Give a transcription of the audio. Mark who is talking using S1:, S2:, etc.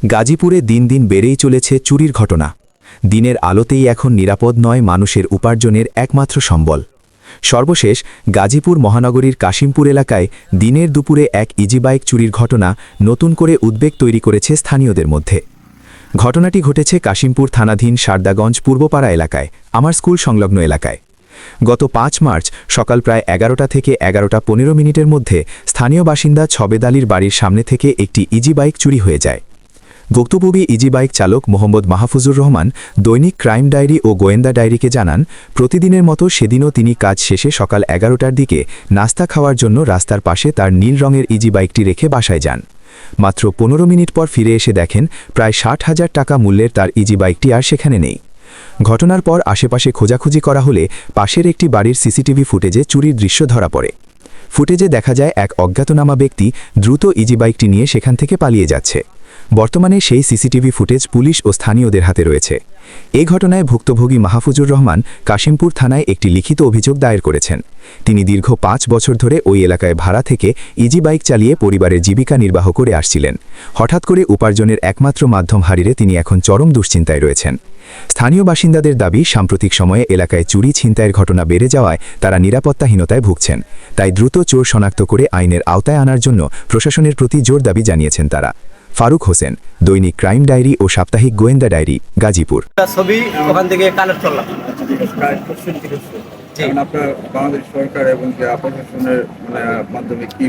S1: গাজীপুরে দিন দিন বেড়েই চলেছে চুরির ঘটনা। দিনের আলোতেই এখন নিরাপদ নয় মানুষের উপার্জনের একমাত্র সম্বল। সর্বশেষ গাজীপুর মহানগরীর কাশিমপুর এলাকায় দিনের দুপুরে এক ইজিবাইক চুরির ঘটনা নতুন করে উদ্বেগ তৈরি করেছে স্থানীয়দের মধ্যে। ঘটনাটি ঘটেছে কাশিমপুর থানাধীন সারদাগঞ্জ পূর্বপাড়া এলাকায়, আমার স্কুল সংলগ্ন এলাকায়। গত ৫ মার্চ সকাল প্রায় ১১টা থেকে ১১:১৫ মধ্যে স্থানীয় বাসিন্দা ছবেদ আলীর বাড়ির সামনে থেকে একটি ইজিবাইক চুরি হয়ে যায়। ভুক্তভোগী ইজিবাইক চালক মোহাম্মদ মাহফুজুর রহমান দৈনিক ক্রাইম ডায়েরি ও গোয়েন্দা ডায়েরিকে জানান, প্রতিদিনের মতো সেদিনও তিনি কাজ শেষে সকাল ১১টার দিকে নাস্তা খাওয়ার জন্য রাস্তার পাশে তার নীল রঙের ইজিবাইকটি রেখে বাসায় যান। মাত্র ১৫ মিনিট পর ফিরে এসে দেখেন প্রায় ৬০,০০০ টাকা মূল্যের তার ইজিবাইকটি আর সেখানে নেই। ঘটনার পর আশেপাশে খোঁজাখুঁজি করা হলে পাশের একটি বাড়ির সিসিটিভি ফুটেজে চুরির দৃশ্য ধরা পড়ে। ফুটেজে দেখা যায় এক অজ্ঞাতনামা ব্যক্তি দ্রুত ইজিবাইকটি নিয়ে সেখান থেকে পালিয়ে যাচ্ছে। বর্তমানে সেই সিসিটিভি ফুটেজ পুলিশ ও স্থানীয়দের হাতে রয়েছে। এ ঘটনায় ভুক্তভোগী মাহফুজুর রহমান কাশিমপুর থানায় একটি লিখিত অভিযোগ দায়ের করেছেন। তিনি দীর্ঘ ৫ বছর ধরে ওই এলাকায় ভাড়া থেকে ইজিবাইক চালিয়ে পরিবারের জীবিকা নির্বাহ করে আসছিলেন। হঠাৎ করে উপার্জনের একমাত্র মাধ্যম হারিয়ে তিনি এখন চরম দুশ্চিন্তায় রয়েছেন। স্থানীয় বাসিন্দাদের দাবি, সাম্প্রতিক সময়ে এলাকায় চুরি ছিনতাইয়ের ঘটনা বেড়ে যাওয়ায় তারা নিরাপত্তাহীনতায় ভুগছেন। তাই দ্রুত চোর শনাক্ত করে আইনের আওতায় আনার জন্য প্রশাসনের প্রতি জোর দাবি জানিয়েছেন তারা। ফারুক হোসেন, দৈনিক ক্রাইম ডায়েরি ও সাপ্তাহিক গোয়েন্দা ডায়েরি, গাজীপুর।
S2: ছবি ওখান থেকে কালেক্ট করলাম।
S3: আপনার বাংলাদেশ সরকার এবং প্রশাসনের মাধ্যমে কি